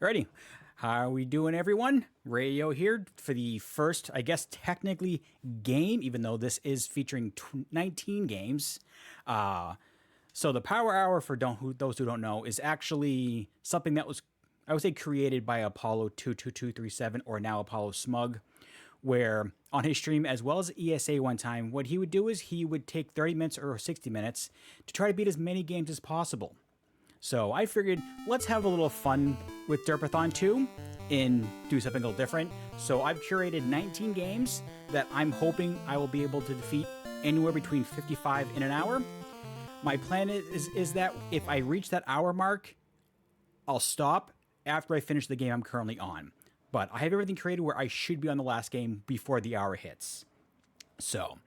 Alrighty. How are we doing, everyone? Rayo here for the first, I guess, technically game, even though this is featuring 19 games. So the Power Hour, for those who don't know, is actually something that was, I would say, created by Apollo 22237, or now Apollo Smug, where on his stream, as well as ESA one time, what he would do is he would take 30 minutes or 60 minutes to try to beat as many games as possible. So I figured, let's have a little fun with Derpathon 2 and do something a little different. So I've curated 19 games that I'm hoping I will be able to defeat anywhere between 55 in an hour. My plan is that if I reach that hour mark, I'll stop after I finish the game I'm currently on. But I have everything created where I should be on the last game before the hour hits. So,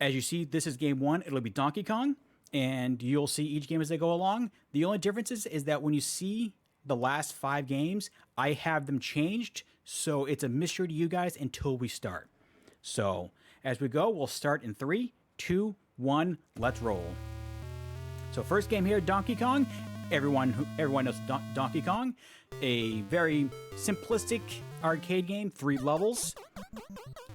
as you see, this is game one. It'll be Donkey Kong. And you'll see each game as they go along. The only difference is that when you see the last 5 games, I have them changed, so it's a mystery to you guys until we start. So, as we go, we'll start in 3, 2, 1, let's roll. So first game here, Donkey Kong. Everyone knows Donkey Kong. A very simplistic arcade game, 3 levels.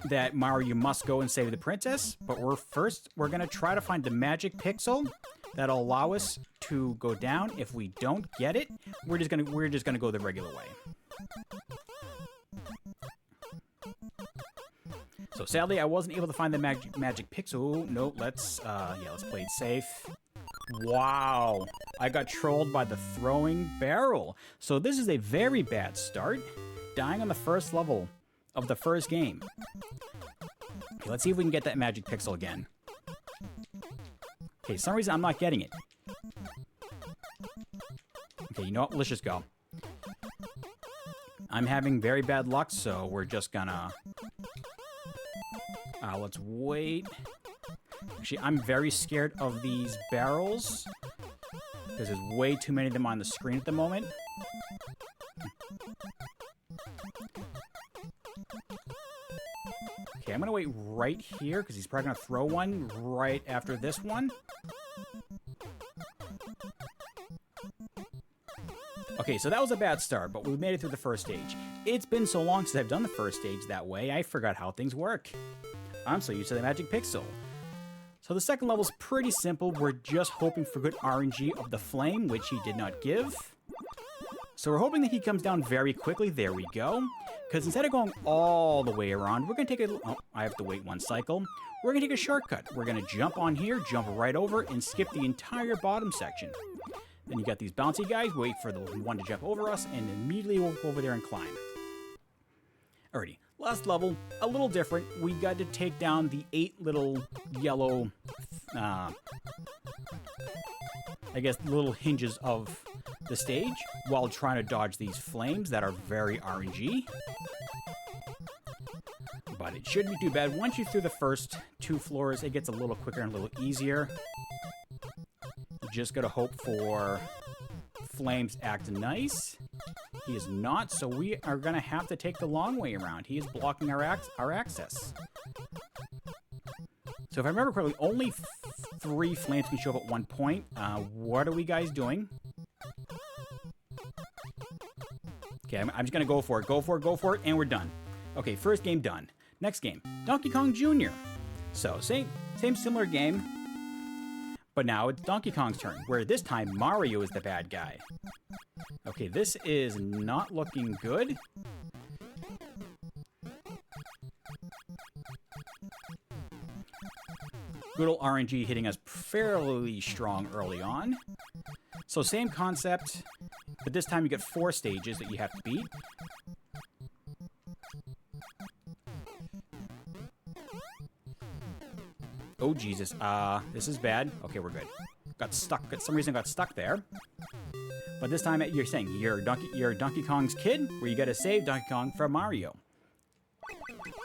That Mario must go and save the princess, but we're gonna try to find the magic pixel that'll allow us to go down. If we don't get it, we're just gonna go the regular way. So sadly, I wasn't able to find the magic pixel. No, let's play it safe. Wow, I got trolled by the throwing barrel. So this is a very bad start, dying on the first level of the first game. Okay, let's see if we can get that magic pixel again. Okay, for some reason I'm not getting it. Okay, you know what? Let's just go. I'm having very bad luck, so we're just gonna... let's wait. Actually, I'm very scared of these barrels, because there's way too many of them on the screen at the moment. Okay, I'm gonna wait right here, because he's probably gonna throw one right after this one. Okay, so that was a bad start, but we made it through the first stage. It's been so long since I've done the first stage that way, I forgot how things work. I'm so used to the magic pixel. So the second level's pretty simple. We're just hoping for good RNG of the flame, which he did not give. So we're hoping that he comes down very quickly. There we go. Because instead of going all the way around, we're going to take a... Oh, I have to wait one cycle. We're going to take a shortcut. We're going to jump on here, jump right over, and skip the entire bottom section. Then you got these bouncy guys. Wait for the one to jump over us, and immediately we'll go over there and climb. Alrighty. Last level, a little different. We got to take down the 8 little yellow... I guess little hinges of the stage while trying to dodge these flames that are very RNG. But it shouldn't be too bad. Once you're through the first 2 floors, it gets a little quicker and a little easier. You just gotta hope for flames act nice. He is not, so we are gonna have to take the long way around. He is blocking our access. So if I remember correctly, only 3 flames can show up at one point. What are we guys doing? Okay, I'm just gonna go for it. Go for it, and we're done. Okay, first game done. Next game, Donkey Kong Jr. So, same similar game, but now it's Donkey Kong's turn, where this time Mario is the bad guy. Okay, this is not looking good. Good old RNG hitting us fairly strong early on. So same concept, but this time you get 4 stages that you have to beat. Oh Jesus, this is bad. Okay, we're good. Got stuck, for some reason got stuck there. But this time you're saying you're Donkey Kong's kid, where you gotta save Donkey Kong from Mario.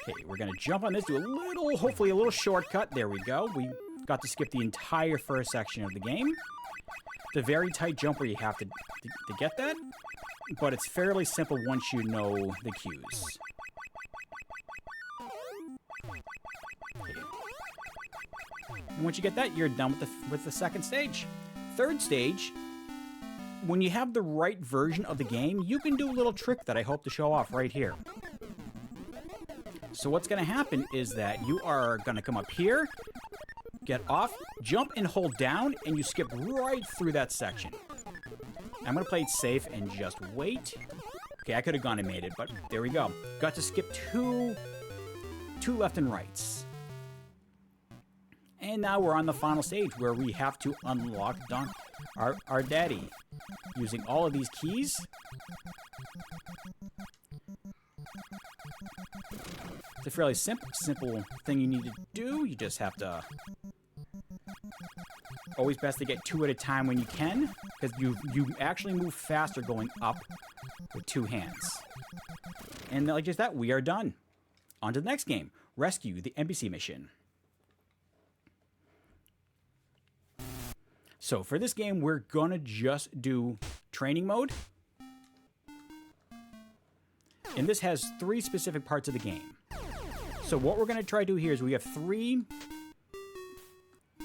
Okay, we're gonna jump on this, do a little, hopefully a little shortcut. There we go. We got to skip the entire first section of the game. It's a very tight jump where you have to get that, but it's fairly simple once you know the cues. Okay. And once you get that, you're done with the second stage. Third stage, when you have the right version of the game, you can do a little trick that I hope to show off right here. So what's going to happen is that you are going to come up here, get off, jump and hold down, and you skip right through that section. I'm going to play it safe and just wait. Okay, I could have gone and made it, but there we go. Got to skip two left and rights. And now we're on the final stage where we have to unlock our daddy using all of these keys. It's a fairly simple thing you need to do. You just have to... Always best to get 2 at a time when you can, because you actually move faster going up with 2 hands. And like just that, we are done. On to the next game. Rescue the NPC mission. So for this game, we're gonna just do training mode. And this has 3 specific parts of the game. So what we're gonna try to do here is we have three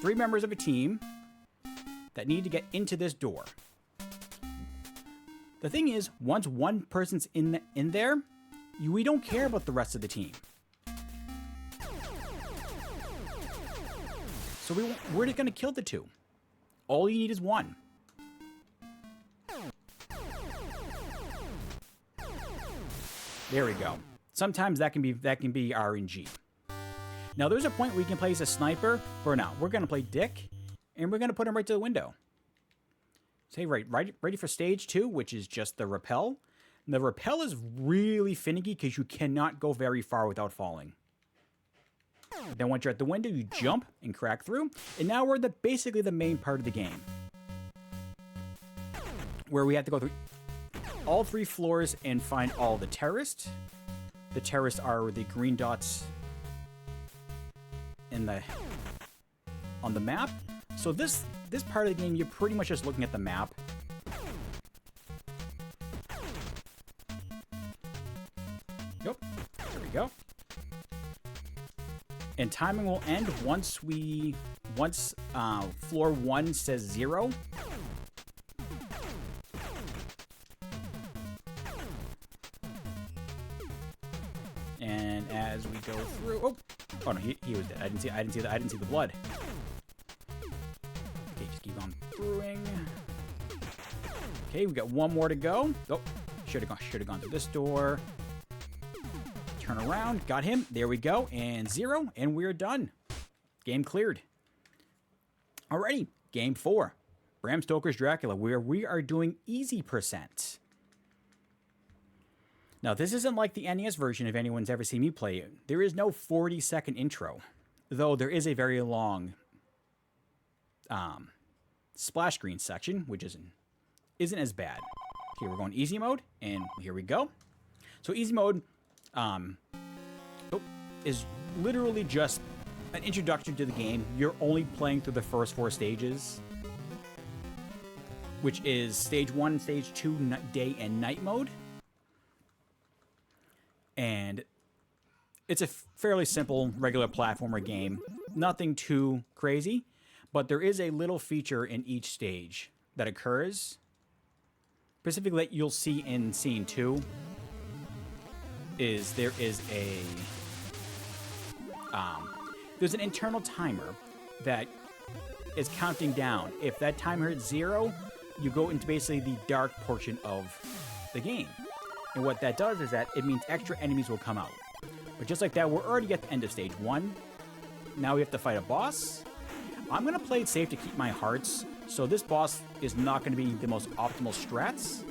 members of a team that need to get into this door. The thing is, once one person's in there, we don't care about the rest of the team. So we're just gonna kill the 2. All you need is 1. There we go. Sometimes that can be RNG. Now there's a point where you can play as a sniper. For now, we're gonna play Dick, and we're gonna put him right to the window. Say ready for stage 2, which is just the rappel. And the rappel is really finicky because you cannot go very far without falling. Then once you're at the window, you jump and crack through. And now we're basically the main part of the game, where we have to go through all 3 floors and find all the terrorists. The terrorists are the green dots on the map. So this part of the game, you're pretty much just looking at the map. Yep, there we go. And timing will end once floor 1 says 0. And as we go through, oh no, he was dead. I didn't see the blood. Okay, just keep on throughing. Okay, we got 1 more to go. Oh, should have gone through this door. Turn around, got him. There we go, and 0, and we're done. Game cleared. Alrighty, game 4, Bram Stoker's Dracula, where we are doing easy %. Now, this isn't like the NES version if anyone's ever seen me play it. There is no 40-second intro, though there is a very long splash screen section, which isn't as bad. Okay, we're going easy mode, and here we go. So easy mode is literally just an introduction to the game. You're only playing through the first 4 stages, which is stage 1, stage 2, day and night mode. And it's a fairly simple, regular platformer game. Nothing too crazy, but there is a little feature in each stage that occurs, specifically that you'll see in scene 2. There's an internal timer that is counting down. If that timer hits 0, you go into basically the dark portion of the game. And what that does is that it means extra enemies will come out. But just like that, we're already at the end of stage 1. Now we have to fight a boss. I'm going to play it safe to keep my hearts, so this boss is not going to be the most optimal strats.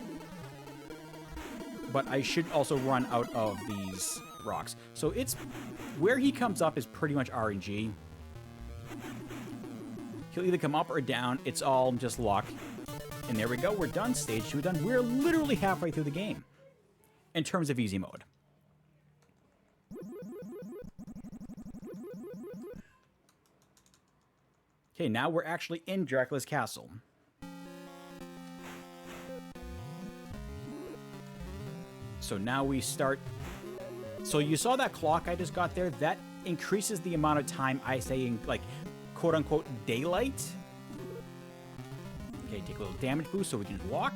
But I should also run out of these rocks. So it's where he comes up is pretty much RNG. He'll either come up or down. It's all just luck. And there we go. We're done. Stage 2 done. We're literally halfway through the game in terms of easy mode. Okay, now we're actually in Dracula's castle. So now we start. So you saw that clock I just got there? That increases the amount of time I say in, like, quote-unquote daylight. Okay, take a little damage boost so we can walk.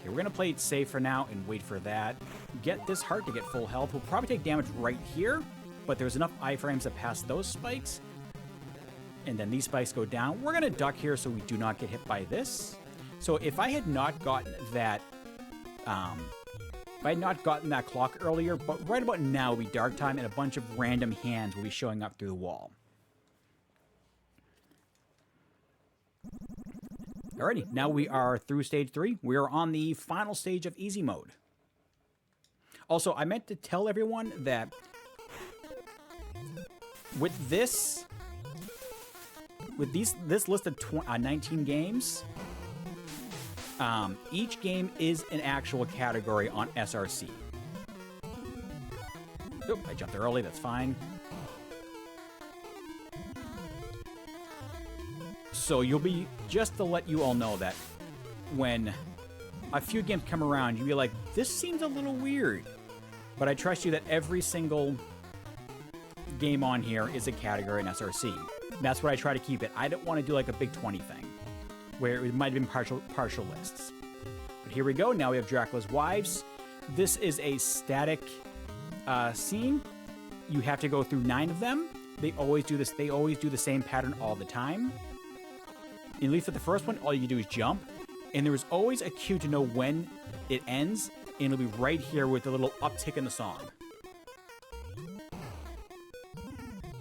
Okay, we're going to play it safe for now and wait for that. Get this heart to get full health. We'll probably take damage right here, but there's enough iframes to pass those spikes. And then these spikes go down. We're going to duck here so we do not get hit by this. So if I had not gotten that... if I had not gotten that clock earlier, but right about now will be dark time and a bunch of random hands will be showing up through the wall. Alrighty, now we are through stage 3. We are on the final stage of easy mode. Also, I meant to tell everyone that with this list of 19 games, each game is an actual category on SRC. Oop, I jumped early, that's fine. So you'll be, just to let you all know that when a few games come around, you'll be like, this seems a little weird. But I trust you that every single game on here is a category in SRC. And that's what I try to keep it. I don't want to do like a big 20 thing, where it might have been partial lists. But here we go. Now we have Dracula's Wives. This is a static scene. You have to go through 9 of them. They always do this. They always do the same pattern all the time. At least for the first one, all you do is jump. And there is always a cue to know when it ends. And it'll be right here with a little uptick in the song.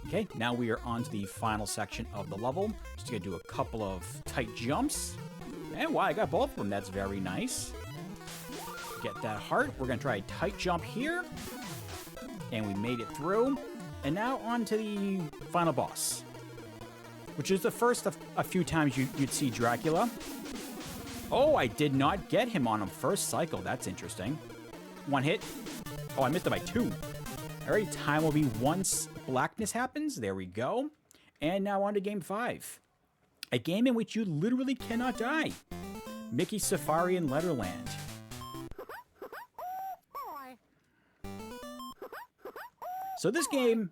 Okay, now we are on to the final section of the level. Just gonna do a couple of tight jumps. And wow, I got both of them. That's very nice. Get that heart. We're gonna try a tight jump here. And we made it through. And now on to the final boss, which is the first of a few times you'd see Dracula. Oh, I did not get him on a first cycle. That's interesting. One hit. Oh, I missed it by 2. All right, time will be once blackness happens. There we go. And now on to game 5. A game in which you literally cannot die. Mickey's Safari in Letterland. So this game,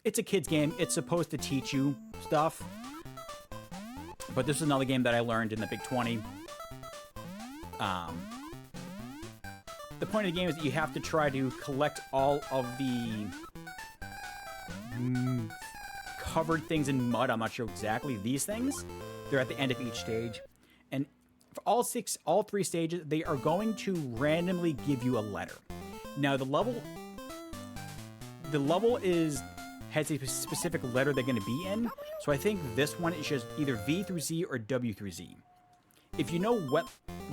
it's a kid's game. It's supposed to teach you stuff. But this is another game that I learned in the Big 20. The point of the game is that you have to try to collect all of the covered things in mud. I'm not sure exactly. These things, they're at the end of each stage. And for all 3 stages, they are going to randomly give you a letter. Now, the level has a specific letter they're going to be in. So I think this one is just either V through Z or W through Z. If you know what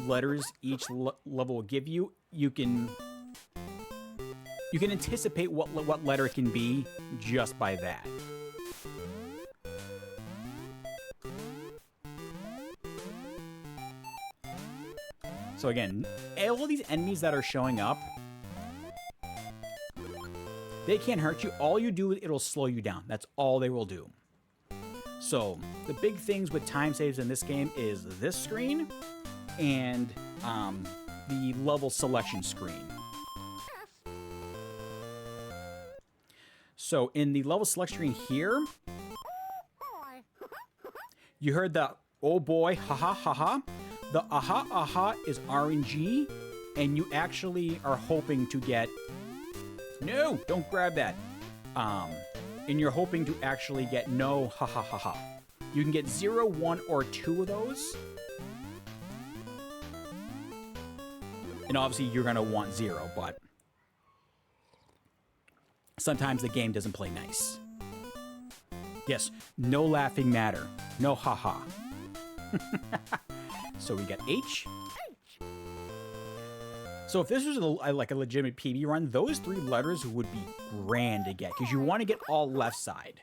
letters each level will give you, you can anticipate what letter it can be just by that. So again, all these enemies that are showing up, they can't hurt you. All you do, it'll slow you down. That's all they will do. So the big things with time saves in this game is this screen and the level selection screen. So in the level select screen here, you heard the oh boy, haha, haha. The aha, aha is RNG, and you actually are hoping to get... No, don't grab that. And you're hoping to actually get no ha ha ha ha. You can get 0, 1, or 2 of those. And obviously you're going to want 0, but sometimes the game doesn't play nice. Yes, no laughing matter. No ha ha. So we get H. So if this was like a legitimate PB run, those 3 letters would be grand to get, because you want to get all left side.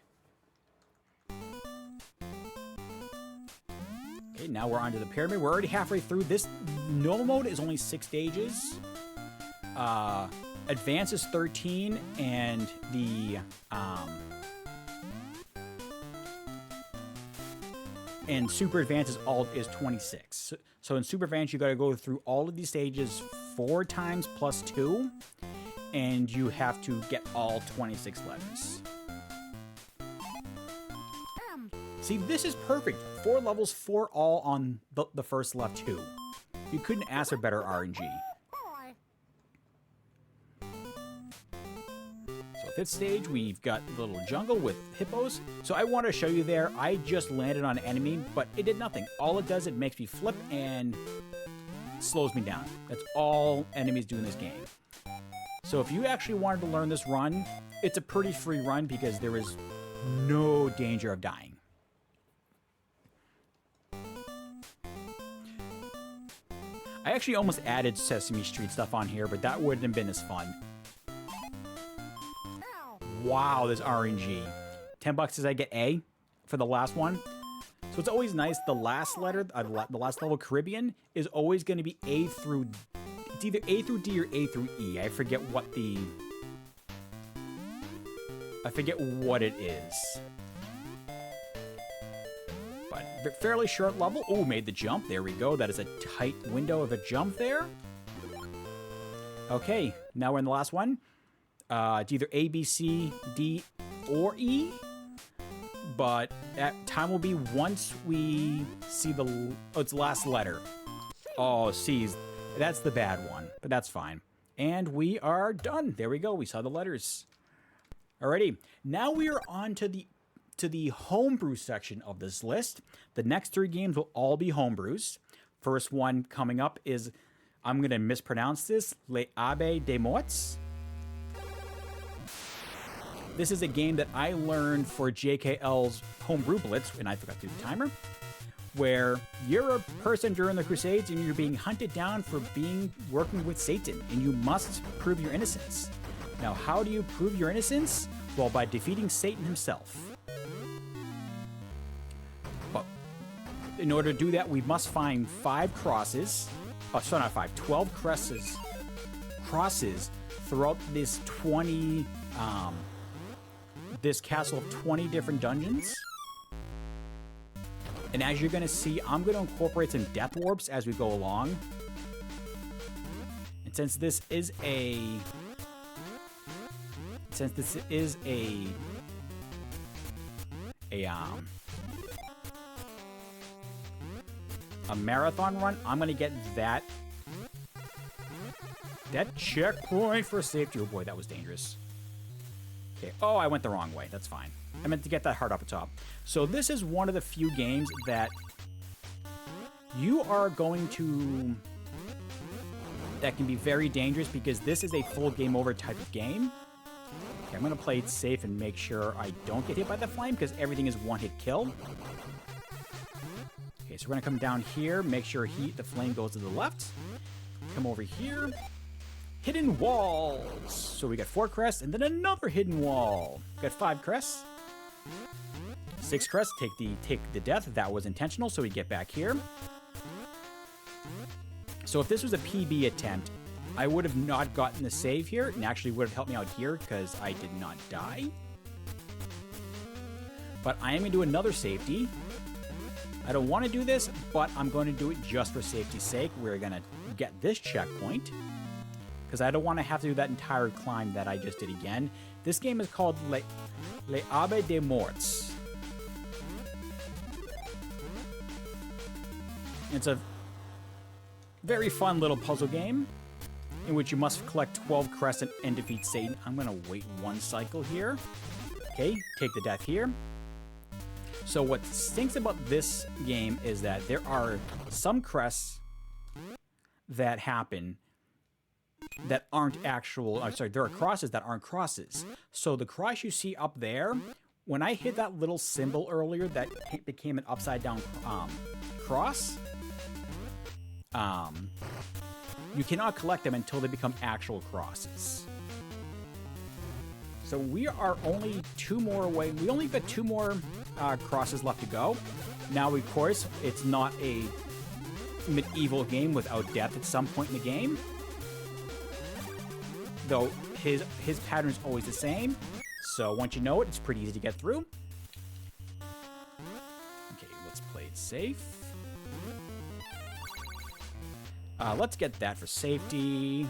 Okay, now we're onto the pyramid. We're already halfway through. This normal mode is only 6 stages. Advance is 13, and the and super advance is 26. So in super advance, you got to go through all of these stages 4 times plus 2, and you have to get all 26 letters. See, this is perfect. 4 levels, 4 all on the first left 2. You couldn't ask for better RNG. So 5th stage, we've got the little jungle with hippos. So I want to show you there, I just landed on an enemy, but it did nothing. All it does, it makes me flip and slows me down. That's all enemies do in this game. So if you actually wanted to learn this run, it's a pretty free run because there is no danger of dying. I actually almost added Sesame Street stuff on here, but that wouldn't have been as fun. Wow, this RNG. $10 says I get A for the last one. So it's always nice. The last letter, the last level Caribbean, is always going to be A through... It's either A through D or A through E. I forget what it is. But fairly short level. Oh, made the jump. There we go. That is a tight window of a jump there. Okay, now we're in the last one. It's either A, B, C, D, or E. But time will be once we see it's the last letter. Oh, C. That's the bad one, but that's fine. And we are done. There we go. We saw the letters. Alrighty. Now we are on to the homebrew section of this list. The next 3 games will all be homebrews. First one coming up is, I'm going to mispronounce this, rayeotnj. This is a game that I learned for JKL's Homebrew Blitz, and I forgot to do the timer, where you're a person during the Crusades and you're being hunted down for working with Satan, and you must prove your innocence. Now, how do you prove your innocence? Well, by defeating Satan himself. But in order to do that, we must find 5 crosses. Oh, sorry, not 5, 12 crosses throughout this this castle of 20 different dungeons. And as you're going to see, I'm going to incorporate some death warps as we go along. And since this is a marathon run, I'm going to get that checkpoint for safety. Oh boy, that was dangerous. Okay. Oh, I went the wrong way. That's fine. I meant to get that heart up the top. So this is one of the few games that you are going to... that can be very dangerous because this is a full game over type of game. Okay, I'm going to play it safe and make sure I don't get hit by the flame because everything is one-hit kill. Okay, so we're going to come down here, make sure the flame goes to the left. Come over here. Hidden walls. So we got 4 crests and then another hidden wall. Got 5 crests. 6 crests. Take the death. That was intentional, so we get back here. So if this was a PB attempt, I would have not gotten the save here, and actually would have helped me out here because I did not die. But I am going to do another safety. I don't want to do this, but I'm going to do it just for safety's sake. We're going to get this checkpoint because I don't want to have to do that entire climb that I just did again. This game is called rayeotnj. It's a very fun little puzzle game in which you must collect 12 crests and defeat Satan. I'm going to wait 1 cycle here. Okay, take the death here. So what stinks about this game is that there are some crests that happen that aren't actual... I'm sorry, there are crosses that aren't crosses. So the cross you see up there, when I hit that little symbol earlier that became an upside-down cross... you cannot collect them until they become actual crosses. So we are only 2 more away. We only got 2 more crosses left to go. Now, of course, it's not a medieval game without death at some point in the game. Though his pattern is always the same. So once you know it, it's pretty easy to get through. Okay, let's play it safe. Let's get that for safety.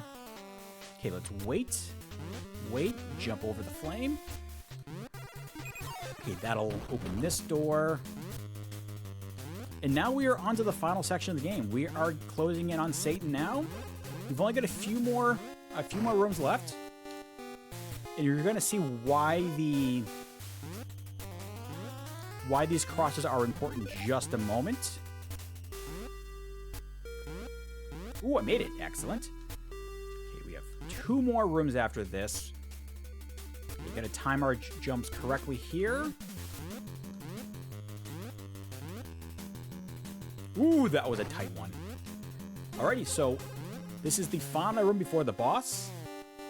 Okay, let's wait. Wait, jump over the flame. Okay, that'll open this door. And now we are on to the final section of the game. We are closing in on Satan now. We've only got a few more rooms left. And you're going to see why these crosses are important in just a moment. Ooh, I made it. Excellent. Okay, we have 2 more rooms after this. We got to time our jumps correctly here. Ooh, that was a tight one. Alrighty, so this is the final room before the boss.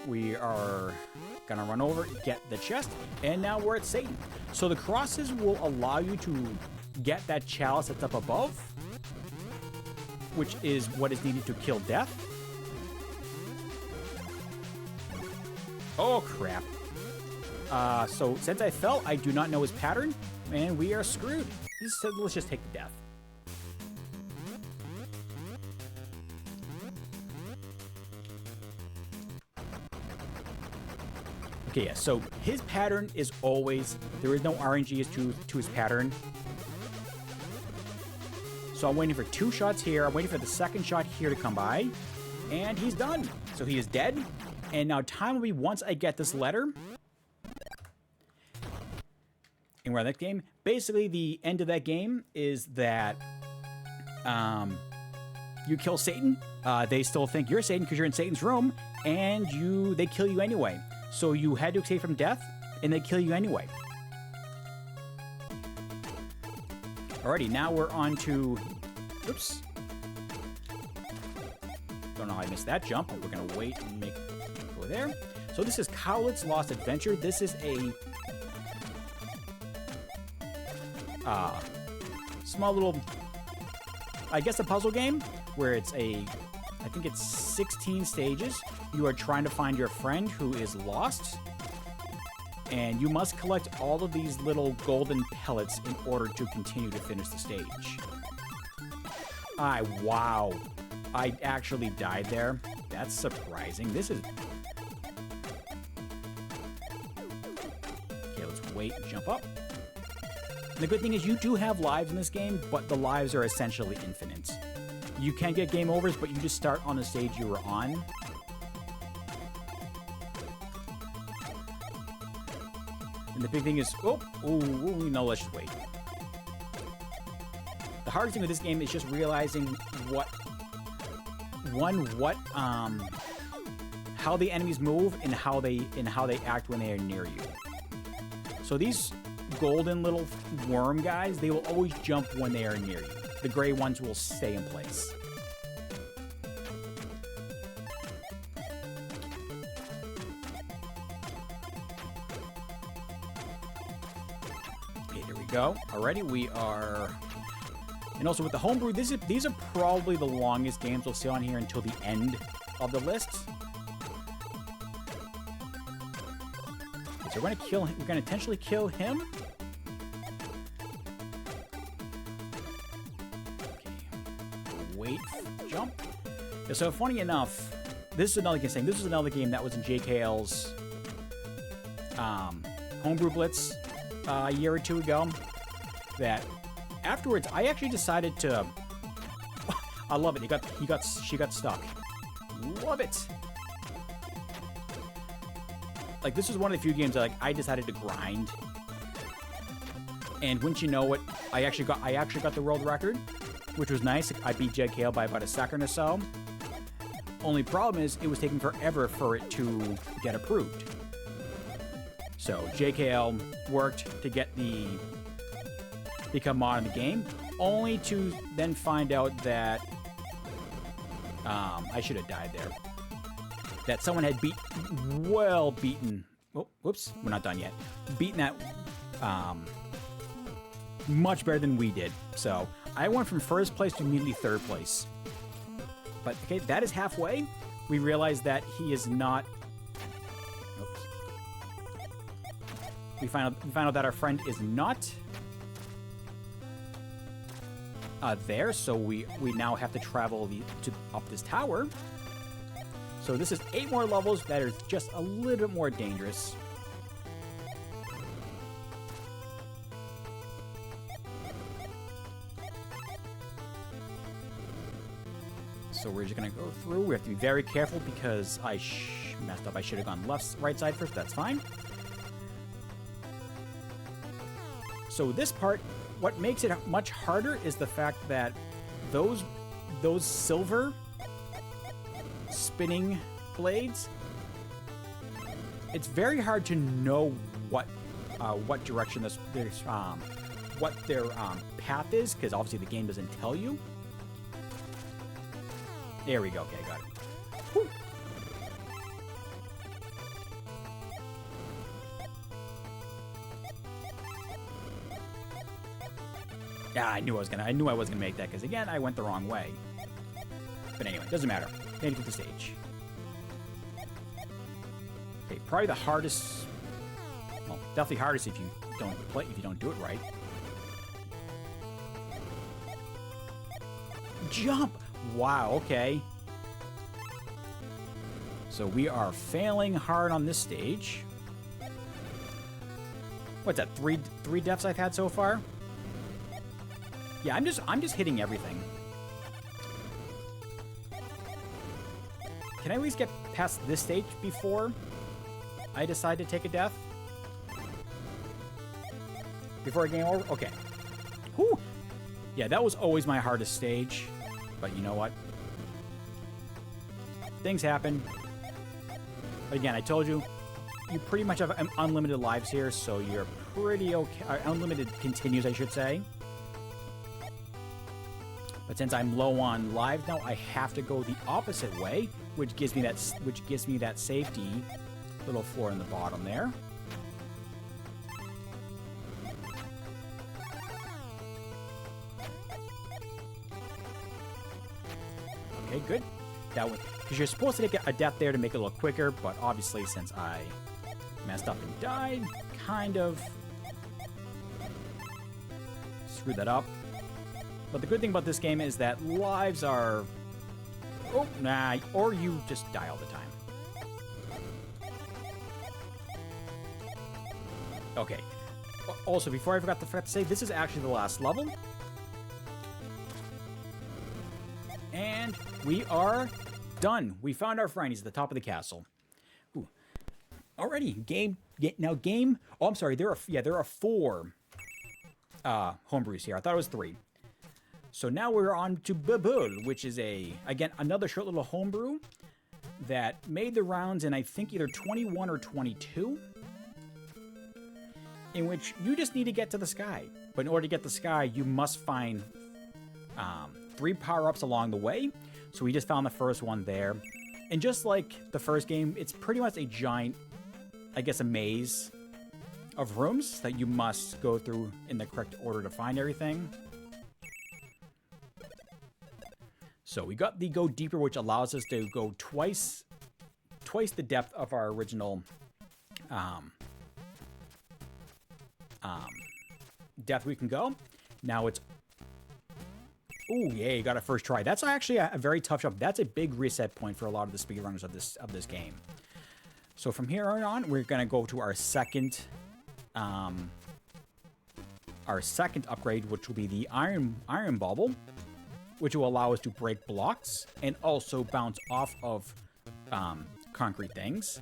We are gonna run over, get the chest, and now we're at Satan. So the crosses will allow you to get that chalice that's up above, which is what is needed to kill death. Oh, crap. So since I fell, I do not know his pattern, and we are screwed. Let's just take the death. Okay, yeah, so his pattern is always, there is no RNG to his pattern. So I'm waiting for 2 shots here. I'm waiting for the second shot here to come by. And he's done. So he is dead. And now time will be once I get this letter. And we're in that game. Basically, the end of that game is that you kill Satan. They still think you're Satan because you're in Satan's room. And they kill you anyway. So you had to escape from death, and they kill you anyway. Alrighty, now we're on to... Oops. Don't know how I missed that jump, but we're going to wait and go there. So this is Cowlet's Lost Adventure. This is a... small little... I guess a puzzle game, where it's a... I think it's 16 stages. You are trying to find your friend who is lost. And you must collect all of these little golden pellets in order to continue to finish the stage. Wow. I actually died there. That's surprising. This is... Okay, let's wait and jump up. And the good thing is you do have lives in this game, but the lives are essentially infinite. You can get game overs, but you just start on the stage you were on. And the big thing is, no, let's just wait. The hardest thing with this game is just realizing how the enemies move and how they act when they are near you. So these golden little worm guys, they will always jump when they are near you. The gray ones will stay in place. Okay, here we go. Alrighty, we are... And also with the homebrew, these are probably the longest games we'll see on here until the end of the list. So we're gonna kill him. We're gonna intentionally kill him. Wait, jump. Yeah, so funny enough, this is another game. This was another game that was in JKL's homebrew blitz a year or two ago. That afterwards, I actually decided to. I love it. She got stuck. Love it. Like, this was one of the few games that I decided to grind. And wouldn't you know it, I actually got the world record, which was nice. I beat JKL by about a second or so. Only problem is it was taking forever for it to get approved. So JKL worked to become mod in the game, only to then find out that I should have died there. That someone had beaten. Oh, whoops, we're not done yet. Beaten that much better than we did. So I went from first place to immediately third place. But okay, that is halfway. We realized that he is not. Oops. We find out that our friend is not there. So we now have to travel up this tower. So this is 8 more levels that are just a little bit more dangerous. So we're just gonna go through. We have to be very careful because I messed up. I should have gone right side first. That's fine. So this part, what makes it much harder is the fact that those silver spinning blades, it's very hard to know what direction what their path is, because obviously the game doesn't tell you. There we go. Okay, got it. Whew. Yeah, I knew I wasn't gonna make that, because again, I went the wrong way. But anyway, doesn't matter. Made it to the stage. Okay, probably the hardest. Well, definitely hardest if you don't do it right. Jump! Wow. Okay. So we are failing hard on this stage. What's that? Three deaths I've had so far? Yeah, I'm just hitting everything. Can I at least get past this stage before I decide to take a death? Before a game over? Okay. Whew. Yeah, that was always my hardest stage. But you know what? Things happen. But again, I told you, you pretty much have unlimited lives here, so you're pretty okay. Unlimited continues, I should say. But since I'm low on lives now, I have to go the opposite way, which gives me that safety little floor in the bottom there. Okay, good. That one, because you're supposed to get a death there to make it a little quicker, but obviously since I messed up and died, kind of screwed that up. But the good thing about this game is that lives are... Oh, nah, or you just die all the time. Okay. Also, before I forgot to say, this is actually the last level. And we are done. We found our friend. He's at the top of the castle. Ooh. Alrighty, game. Oh, I'm sorry. There are 4 homebrews here. I thought it was 3. So now we're on to Bubul, which is again another short little homebrew that made the rounds in I think either 21 or 22, in which you just need to get to the sky. But in order to get the sky, you must find 3 power-ups along the way. So we just found the first one there. And just like the first game, it's pretty much a giant, I guess, a maze of rooms that you must go through in the correct order to find everything. So we got the Go Deeper, which allows us to go twice the depth of our original depth we can go. Now it's... Ooh, yeah, you got a first try. That's actually a very tough jump. That's a big reset point for a lot of the speedrunners of this game. So from here on, we're gonna go to our second upgrade, which will be the iron bubble, which will allow us to break blocks and also bounce off of concrete things.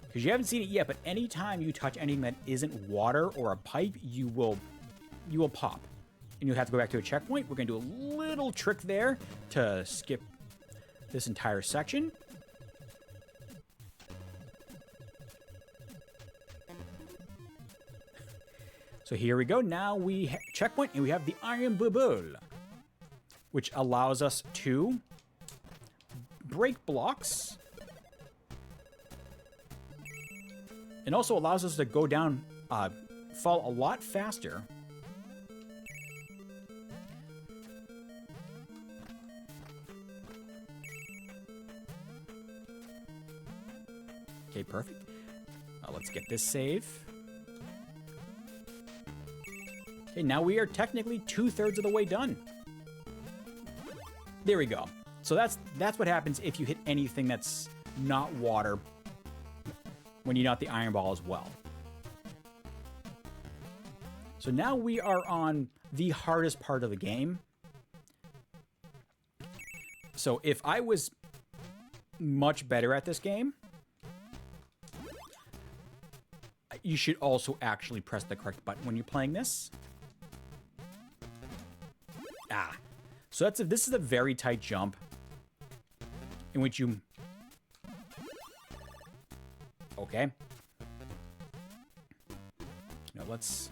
Because you haven't seen it yet, but anytime you touch anything that isn't water or a pipe, you will pop. And you'll have to go back to a checkpoint. We're going to do a little trick there to skip this entire section. So here we go. Now we checkpoint, and we have the iron bubble, which allows us to break blocks and also allows us to go down, fall a lot faster. Okay, perfect. Let's get this save. Okay, now we are technically 2/3 of the way done. There we go. So that's what happens if you hit anything that's not water when you knock the iron ball as well. So now we are on the hardest part of the game. So if I was much better at this game, you should also actually press the correct button when you're playing this. So this is a very tight jump in which you... Okay. Now let's...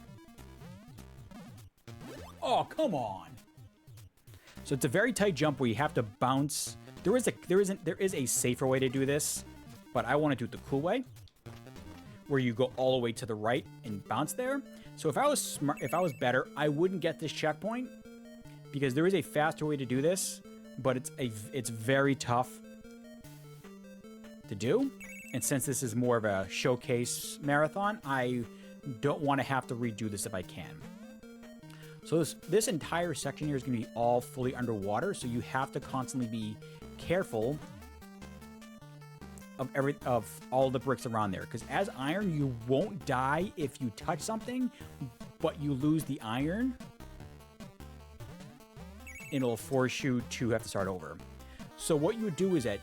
Oh, come on. So it's a very tight jump where you have to bounce. There is a safer way to do this, but I want to do it the cool way, where you go all the way to the right and bounce there. So if I was smart, if I was better, I wouldn't get this checkpoint, because there is a faster way to do this, but it's very tough to do. And since this is more of a showcase marathon, I don't want to have to redo this if I can. So this entire section here is going to be all fully underwater, so you have to constantly be careful of all the bricks around there. Because as iron, you won't die if you touch something, but you lose the iron, and it'll force you to have to start over. So what you would do is that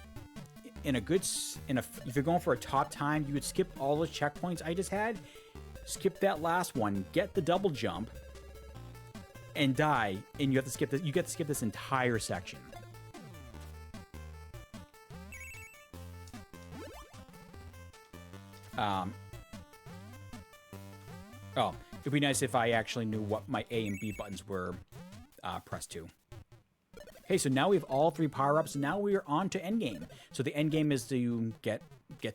if you're going for a top time, you would skip all the checkpoints I just had, skip that last one, get the double jump, and die, and you have to skip this. You get to skip this entire section. Oh, it'd be nice if I actually knew what my A and B buttons were pressed to. Okay, so now we have all 3 power-ups. Now we are on to endgame. So the endgame is to get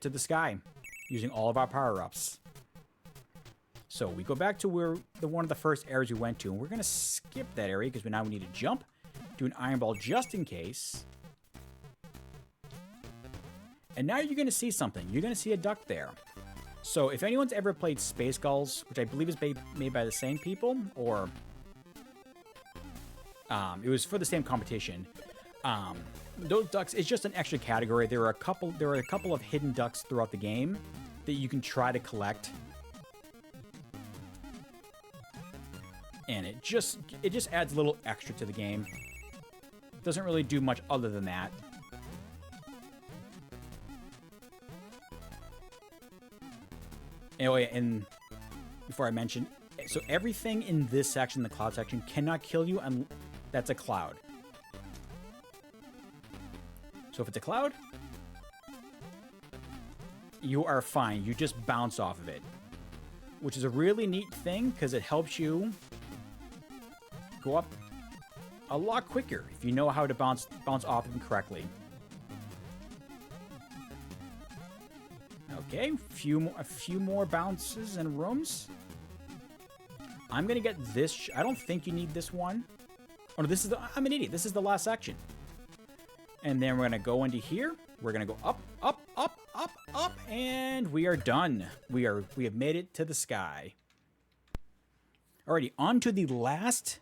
to the sky using all of our power-ups. So we go back to one of the first areas we went to, and we're going to skip that area because now we need to jump, do an iron ball just in case. And now you're going to see something. You're going to see a duck there. So if anyone's ever played Space Gulls, which I believe is made by the same people, or it was for the same competition, those ducks, it's just an extra category. There are a couple of hidden ducks throughout the game that you can try to collect. And it just adds a little extra to the game. Doesn't really do much other than that. Anyway, and before I mention, so everything in this section, the cloud section, cannot kill you, and that's a cloud. So if it's a cloud, you are fine. You just bounce off of it, which is a really neat thing because it helps you go up a lot quicker if you know how to bounce off them correctly. Okay, a few more bounces and rooms. I'm gonna get this. I don't think you need this one. Oh no, I'm an idiot. This is the last section. And then we're gonna go into here. We're gonna go up, up, up, up, up, and we are done. We have made it to the sky. Alrighty, on to the last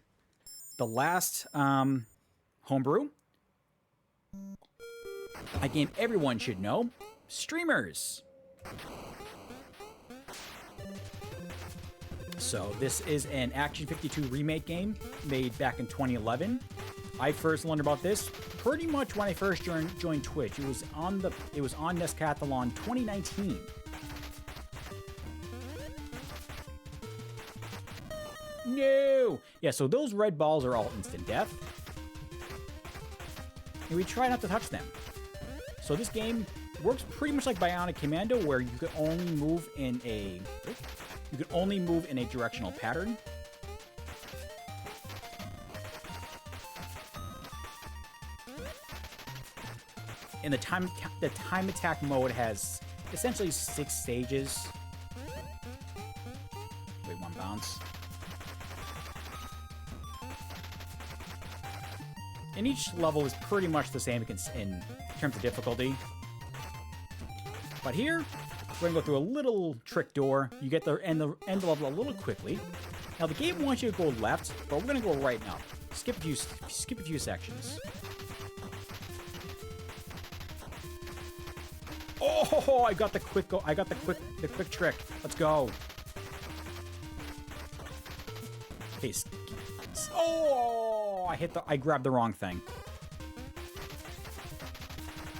homebrew. A game everyone should know. Streamers. So this is an Action 52 remake game made back in 2011. I first learned about this pretty much when I first joined Twitch. It was on Nescathlon 2019. No! Yeah, so those red balls are all instant death. And we try not to touch them. So this game works pretty much like Bionic Commando, where you can only move in a directional pattern. And the time attack mode has essentially 6 stages. Wait, 1 bounce. And each level is pretty much the same in terms of difficulty. But here, we're gonna go through a little trick door. You get the end of the level a little quickly. Now the game wants you to go left, but we're gonna go right now. Skip a few sections. Oh, I got the quick trick. Let's go. Okay. Oh, I grabbed the wrong thing.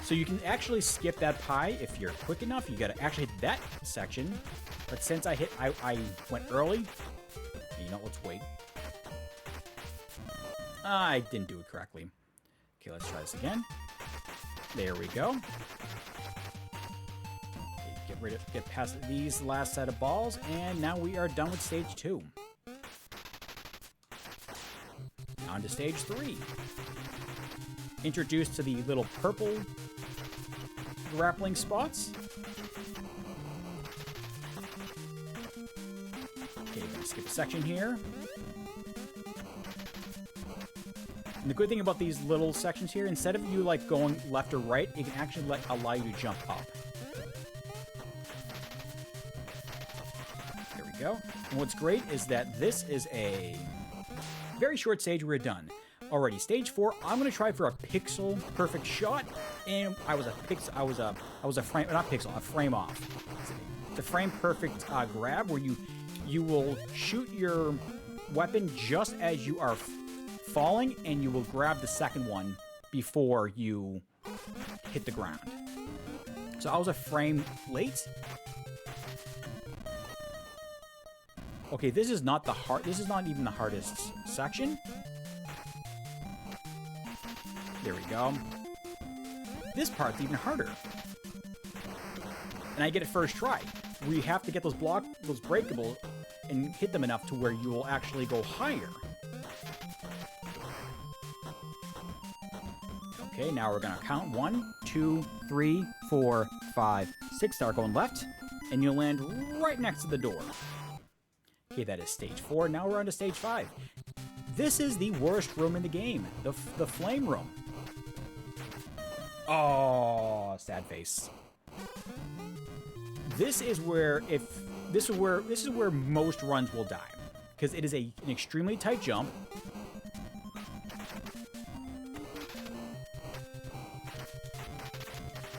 So you can actually skip that pie if you're quick enough. You gotta actually hit that section. But since I went early, you know, let's wait. I didn't do it correctly. Okay, let's try this again. There we go. Okay, get past these last set of balls, and now we are done with stage 2. On to stage 3. Introduced to the little purple grappling spots. Okay, gonna skip a section here. And the good thing about these little sections here, instead of you like going left or right, it can actually allow you to jump up. There we go. And what's great is that this is a very short stage. We're done. Alrighty, stage 4. I'm gonna try for a pixel perfect shot, and I was a frame off. The frame perfect grab where you will shoot your weapon just as you are falling, and you will grab the second one before you hit the ground. So I was a frame late. Okay, this is not even the hardest section. There we go. This part's even harder. And I get it first try. We have to get those breakables and hit them enough to where you will actually go higher. Okay, now we're gonna count 1, 2, 3, 4, 5, 6. Start going left, and you'll land right next to the door. Okay, that is stage 4. Now we're on to stage 5. This is the worst room in the game, the flame room. Oh, sad face. This is where most runs will die, because it is an extremely tight jump.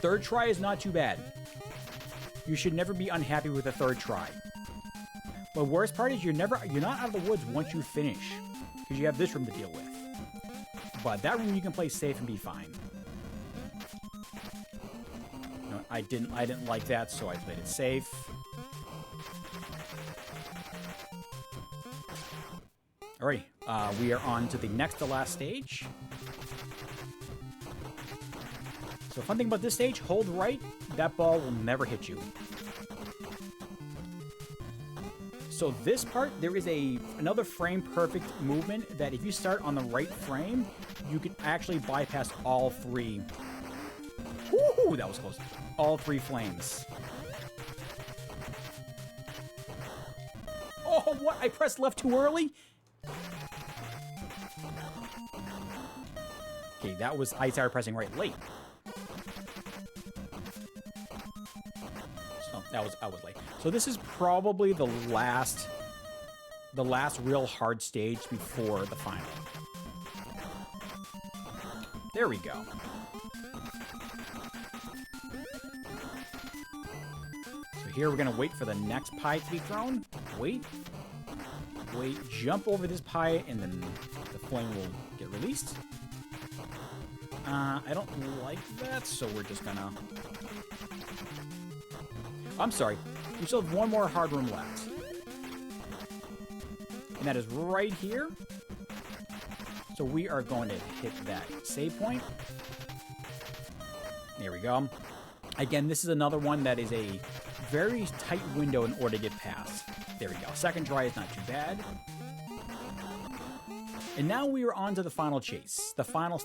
Third try is not too bad. You should never be unhappy with a third try. The worst part is you're not out of the woods once you finish, because you have this room to deal with. But that room you can play safe and be fine. No, I didn't like that, so I played it safe. Alrighty, we are on to the next to last stage. So fun thing about this stage, hold right, that ball will never hit you. So this part, there is another frame perfect movement that if you start on the right frame, you can actually bypass all 3. Woohoo, that was close. All 3 flames. Oh, what? I pressed left too early? Okay, I started pressing right late. I was late. So this is probably the last real hard stage before the final. There we go. So here we're gonna wait for the next pie to be thrown. Wait, jump over this pie, and then the flame will get released. I don't like that, so we're just gonna... I'm sorry. We still have one more hard room left. And that is right here. So we are going to hit that save point. There we go. Again, this is another one that is a very tight window in order to get past. There we go. Second try is not too bad. And now we are on to the final chase. The final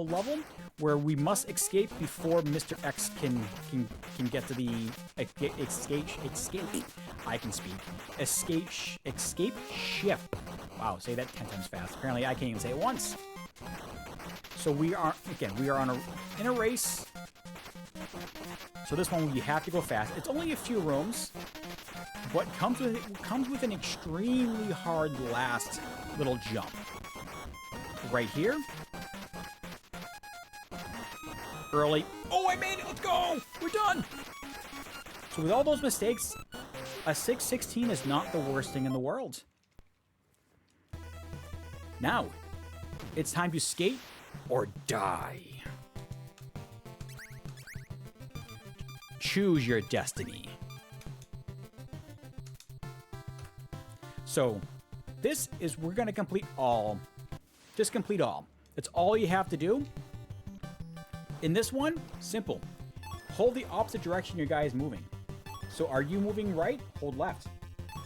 level, where we must escape before Mr. X can get to the escape ship. Wow, say that 10 times fast. Apparently I can't even say it once. So we are in a race. So this one you have to go fast. It's only a few rooms, but comes with an extremely hard last little jump. Right here. Early. Oh, I made it! Let's go! We're done! So with all those mistakes, a 6:16 is not the worst thing in the world. Now, it's time to skate or die. choose your destiny. So this is, we're going to complete all. Just complete all. That's all you have to do. In this one, simple. Hold the opposite direction your guy is moving. So are you moving right? Hold left.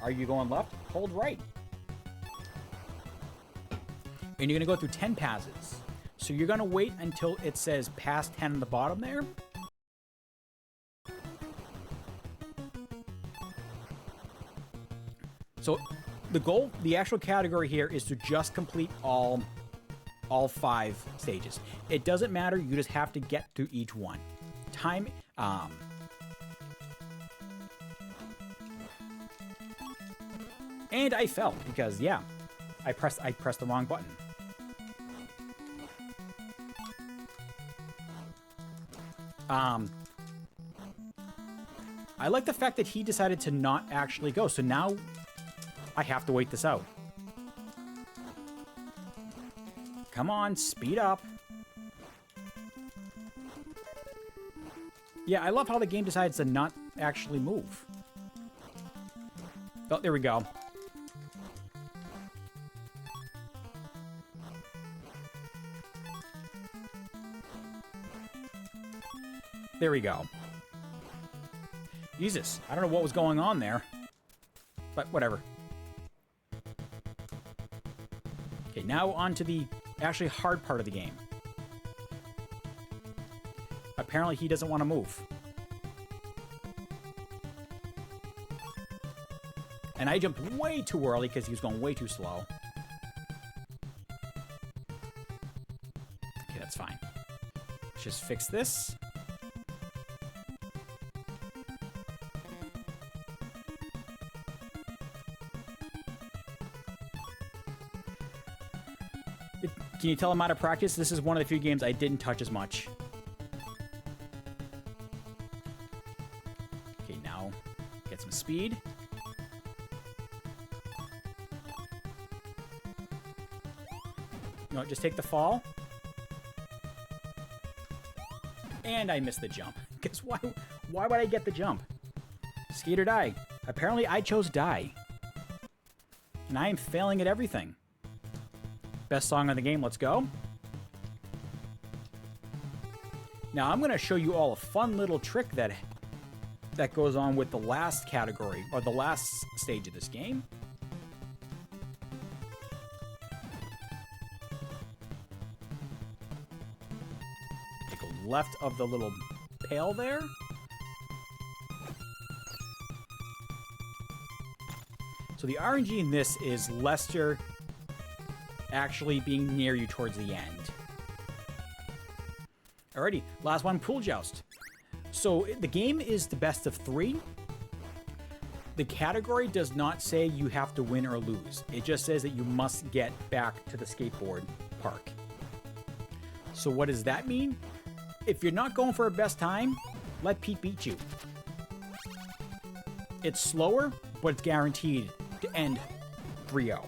Are you going left? Hold right. And you're going to go through 10 passes. So you're going to wait until it says pass 10 on the bottom there. So the goal, the actual category here is to just complete all 5 stages. It doesn't matter. You just have to get through each one. Time, and I fell because, yeah, I pressed the wrong button. I like the fact that he decided to not actually go, so now I have to wait this out. Come on, speed up. Yeah, I love how the game decides to not actually move. Oh, there we go. There we go. Jesus, I don't know what was going on there. But whatever. Okay, now on to the actually hard part of the game. Apparently he doesn't want to move. And I jumped way too early because he was going way too slow. Okay, that's fine. Let's just fix this. Can you tell I'm out of practice? This is one of the few games I didn't touch as much. Okay, now get some speed. You know what, just take the fall. And I missed the jump. Because why would I get the jump? Skate or die. Apparently I chose die. And I am failing at everything. Best song of the game, let's go. Now I'm going to show you all a fun little trick that goes on with the last category, or the last stage of this game. Take a left of the little pail there. So the RNG in this is Lester actually being near you towards the end. Alrighty, last one, pool joust. So the game is the best of 3. The category does not say you have to win or lose. It just says that you must get back to the skateboard park. So what does that mean? If you're not going for a best time, let Pete beat you. It's slower, but it's guaranteed to end 3-0.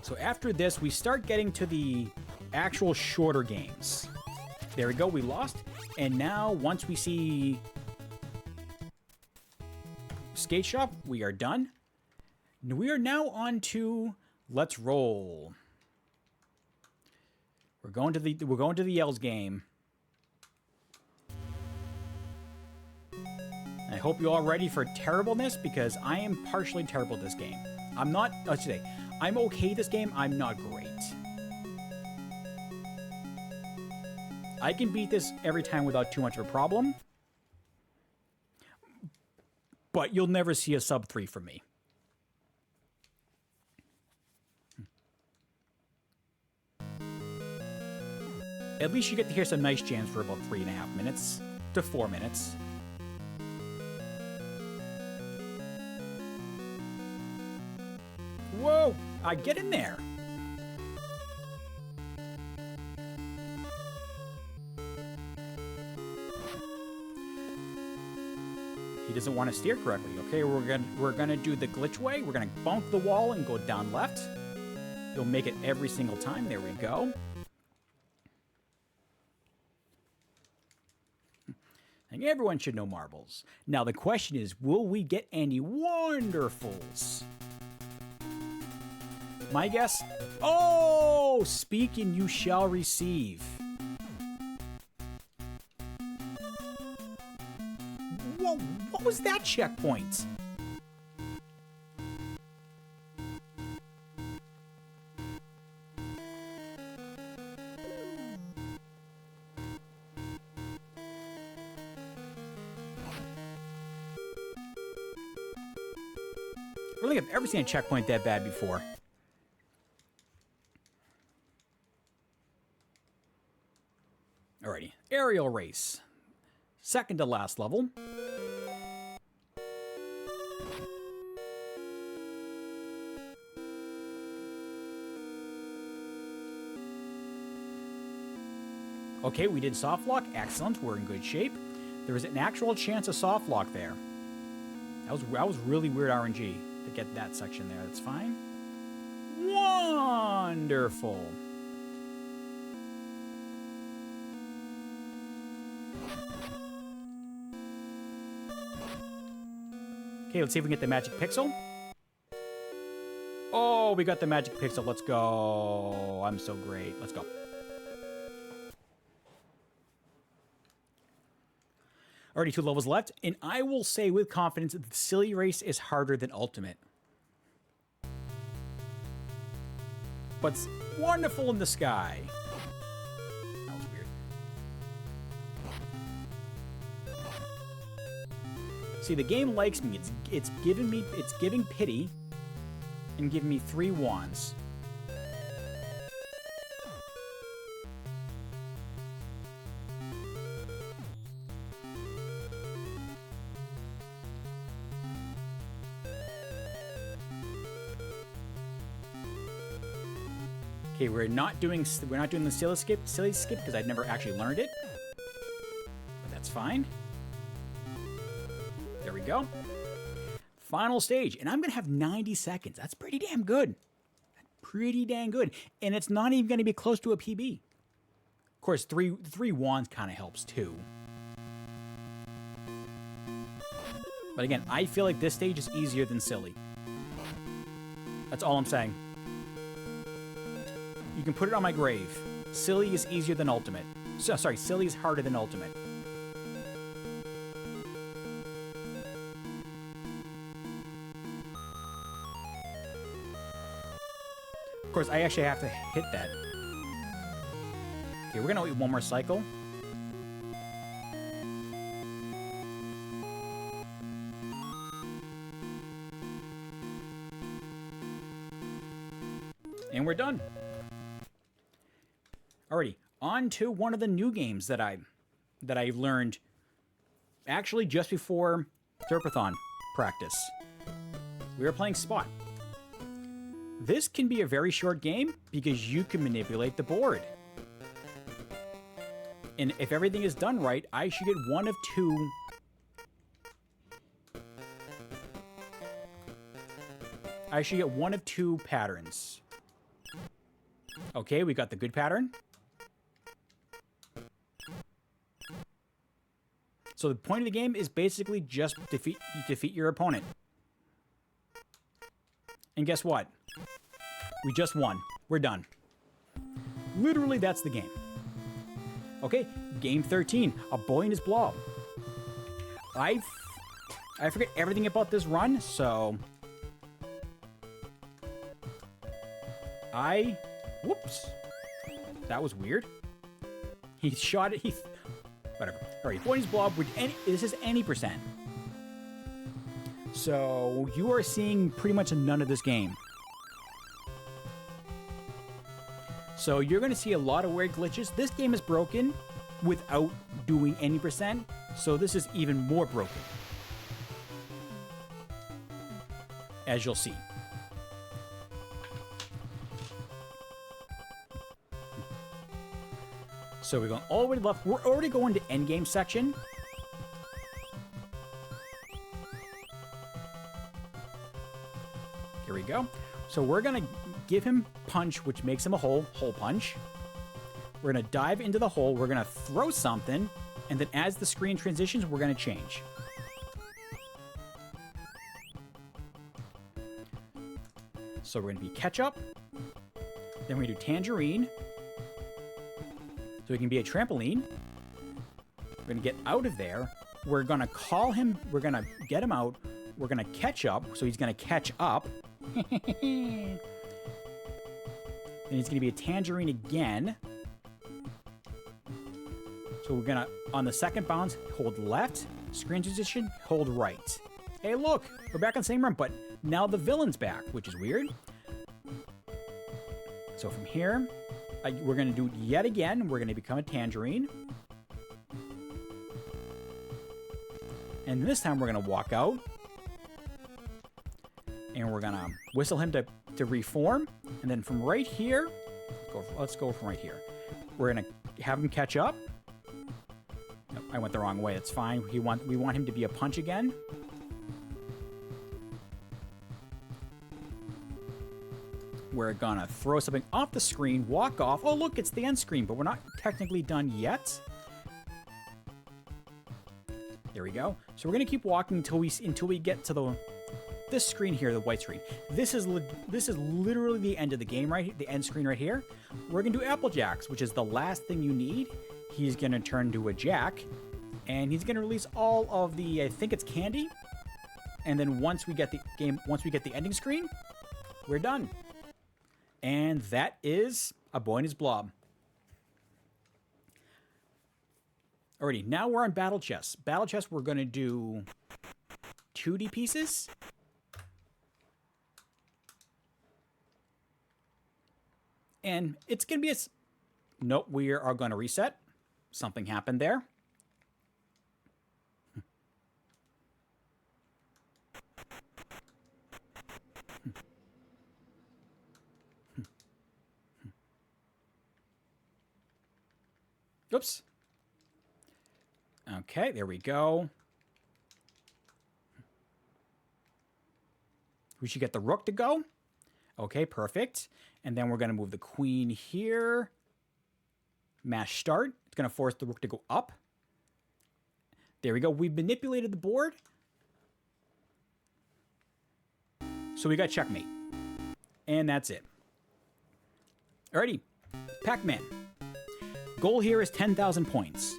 So after this, we start getting to the actual shorter games. There we go, we lost. And now, once we see Skate Shop, we are done. We are now on to Let's Roll. We're going to the Yells game. I hope you're all ready for terribleness, because I am partially terrible at this game. I'm not, let's say, I'm okay this game, I'm not great. I can beat this every time without too much of a problem. But you'll never see a sub 3 from me. At least you get to hear some nice jams for about 3.5 minutes to 4 minutes. Whoa! Get in there! He doesn't want to steer correctly. Okay, we're gonna do the glitch way. We're gonna bonk the wall and go down left. You'll make it every single time. There we go. And everyone should know marbles. Now the question is, will we get any wonderfuls? My guess? Oh, speak and you shall receive. Whoa, what was that checkpoint? I don't think I've ever seen a checkpoint that bad before. Alrighty, aerial race. Second to last level. Okay, we did soft lock. Excellent, we're in good shape. There was an actual chance of soft lock there. That was really weird RNG to get that section there. That's fine. Wonderful. Okay, let's see if we can get the magic pixel. Oh, we got the magic pixel. Let's go. I'm so great. Let's go. Already 2 levels left, and I will say with confidence that the silly race is harder than ultimate. But it's wonderful in the sky. That was weird. See, the game likes me. It's giving pity and giving me 3 wands. Okay, we're not doing the silly skip because I'd never actually learned it. But that's fine. There we go. Final stage, and I'm gonna have 90 seconds. That's pretty damn good. Pretty dang good. And it's not even gonna be close to a PB. Of course, three wands kind of helps too. But again, I feel like this stage is easier than silly. That's all I'm saying. You can put it on my grave. Silly is easier than ultimate. Sorry, silly is harder than ultimate. Of course, I actually have to hit that. Okay, we're gonna wait one more cycle. And we're done. Alrighty, on to one of the new games that I've learned actually just before Derpathon practice. We were playing Spot. This can be a very short game because you can manipulate the board. And if everything is done right, I should get one of two. I should get one of 2 patterns. Okay, we got the good pattern. So the point of the game is basically just defeat your opponent. And guess what? We just won. We're done. Literally, that's the game. Okay, game 13. A boy and his blob. I forget everything about this run, so whoops. That was weird. He shot it. Whatever. Alright, boy and his blob. This is any percent. So you are seeing pretty much none of this game. So you're going to see a lot of weird glitches. This game is broken without doing any percent, so this is even more broken. As you'll see. So we're going all the way to the left. We're already going to endgame section. Here we go. So we're going to give him punch, which makes him a hole punch. We're going to dive into the hole. We're going to throw something. And then as the screen transitions, we're going to change. So we're going to be ketchup. Then we're going to do tangerine. So he can be a trampoline. We're going to get out of there. We're going to call him. We're going to get him out. We're going to catch up. So he's going to catch up. Then he's going to be a tangerine again. So we're going to, on the second bounce, hold left. Screen transition, hold right. Hey, look. We're back on the same run, but now the villain's back, which is weird. So from here, we're going to do it yet again. We're going to become a tangerine. And this time we're going to walk out. And we're going to whistle him to reform. And then from right here, let's go from right here. We're going to have him catch up. Nope, I went the wrong way. It's fine. We want him to be a punch again. We're going to throw something off the screen, walk off. Oh, look, it's the end screen, but we're not technically done yet. There we go. So we're going to keep walking until we get to this screen here, the white screen. This is literally the end of the game, right? The end screen right here. We're going to do Applejacks, which is the last thing you need. He's going to turn to a jack, and he's going to release all of the, I think it's candy. And then once we get the ending screen, we're done. And that is A Boy and His Blob. Alrighty, now we're on Battle Chess. Battle Chess, we're going to do 2D pieces. And it's going to be a... Nope, we are going to reset. Something happened there. Oops. Okay, there we go. We should get the rook to go. Okay, perfect. And then we're going to move the queen here. Mash start. It's going to force the rook to go up. There we go. We manipulated the board. So we got checkmate. And that's it. Alrighty. Pac-Man. Goal here is 10,000 points.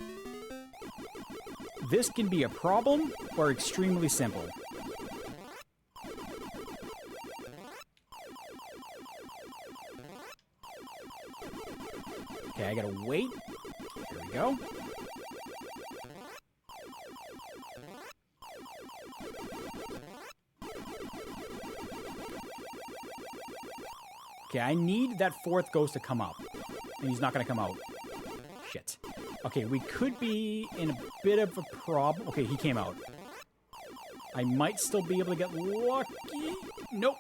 This can be a problem or extremely simple. Okay, I gotta wait. Here we go. Okay, I need that fourth ghost to come up. And he's not gonna come out. Shit. Okay, we could be in a bit of a problem. Okay, he came out. I might still be able to get lucky. Nope.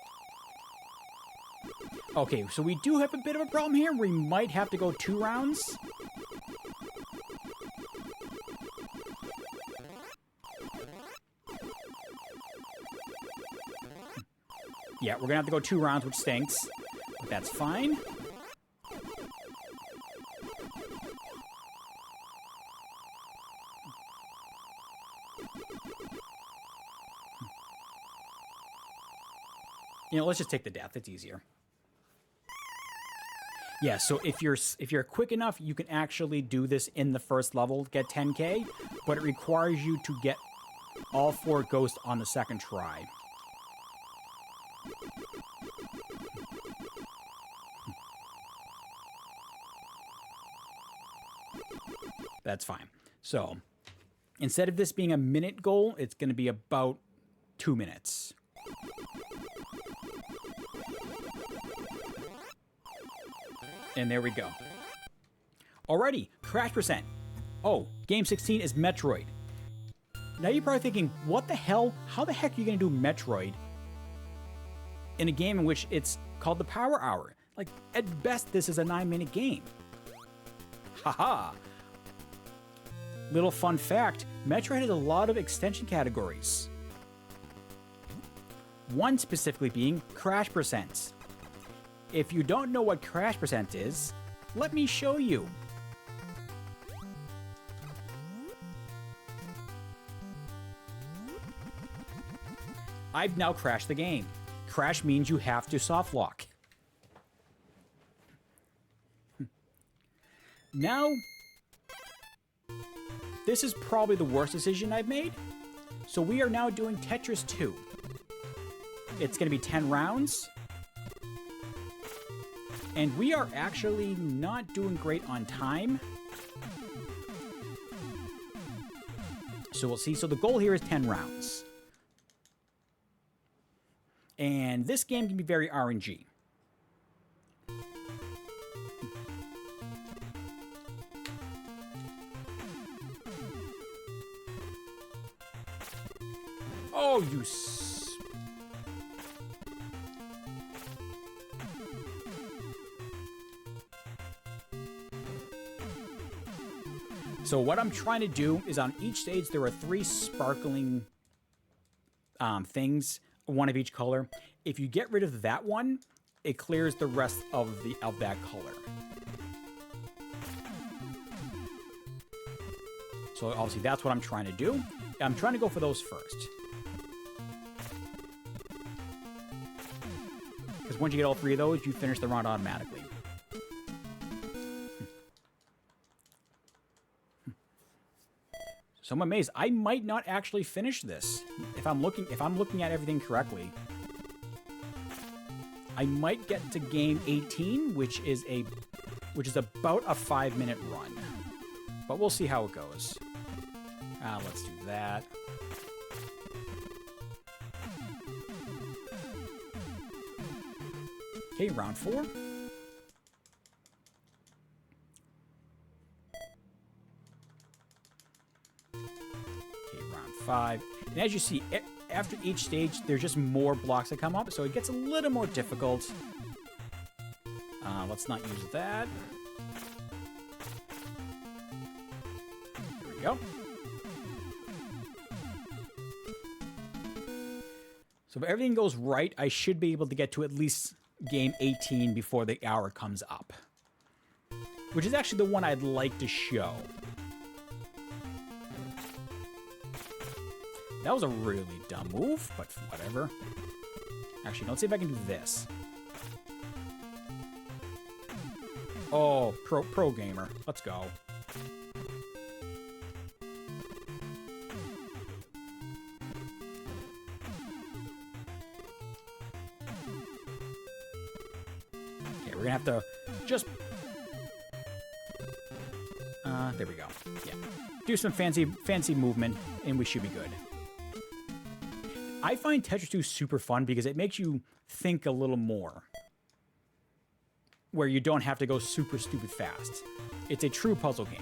Okay, so we do have a bit of a problem here. We might have to go 2 rounds. Yeah, we're gonna have to go 2 rounds, which stinks. But that's fine. You know, let's just take the death. It's easier. Yeah, so if you're quick enough, you can actually do this in the first level, get 10K, but it requires you to get all 4 ghosts on the second try. That's fine. So, instead of this being a minute goal, it's going to be about 2 minutes. And there we go. Alrighty, crash percent. Oh, game 16 is Metroid. Now you're probably thinking, what the hell? How the heck are you going to do Metroid in a game in which it's called the Power Hour? Like, at best, this is a 9-minute game. Haha. Little fun fact, Metroid has a lot of extension categories. One specifically being crash percent. If you don't know what crash percent is, let me show you. I've now crashed the game. Crash means you have to soft lock. Now, this is probably the worst decision I've made. So we are now doing Tetris 2. It's going to be 10 rounds. And we are actually not doing great on time. So we'll see. So the goal here is 10 rounds. And this game can be very RNG. Oh, you So what I'm trying to do is on each stage there are 3 sparkling things, one of each color. If you get rid of that one, it clears the rest of that color. So obviously that's what I'm trying to do. I'm trying to go for those first. Because once you get all 3 of those, you finish the round automatically. So I'm amazed. I might not actually finish this if I'm looking at everything correctly. I might get to game 18, which is about a 5-minute run. But we'll see how it goes. Let's do that. Okay, round 4. Okay, round 5. And as you see, after each stage, there's just more blocks that come up, so it gets a little more difficult. Let's not use that. Here we go. So if everything goes right, I should be able to get to at least game 18 before the hour comes up. Which is actually the one I'd like to show. That was a really dumb move, but whatever. Actually, let's see if I can do this. Oh, pro gamer. Let's go. Okay, we're gonna have to just... there we go. Yeah. Do some fancy movement, and we should be good. I find Tetris 2 super fun because it makes you think a little more. Where you don't have to go super stupid fast. It's a true puzzle game.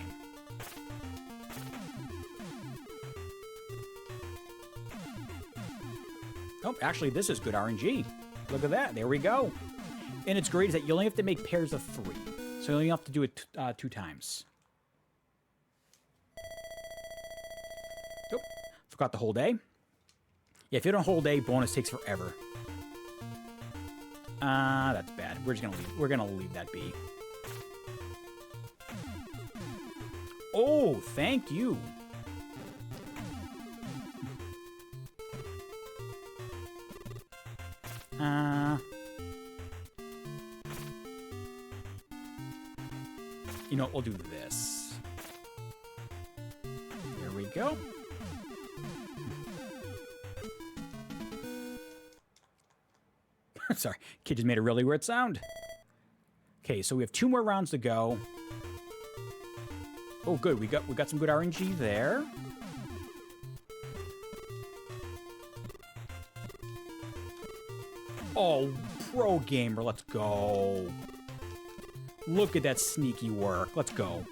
Oh, actually, this is good RNG. Look at that. There we go. And it's great is that you only have to make pairs of 3. So you only have to do it 2 times. Oh, forgot the whole day. Yeah, if you don't hold A, bonus takes forever. That's bad. We're gonna leave that be. Oh, thank you. You know, we'll do this. There we go. Sorry, kid just made a really weird sound. Okay, so we have 2 more rounds to go. Oh, good. We got some good RNG there. Oh, pro gamer, let's go. Look at that sneaky work. Let's go.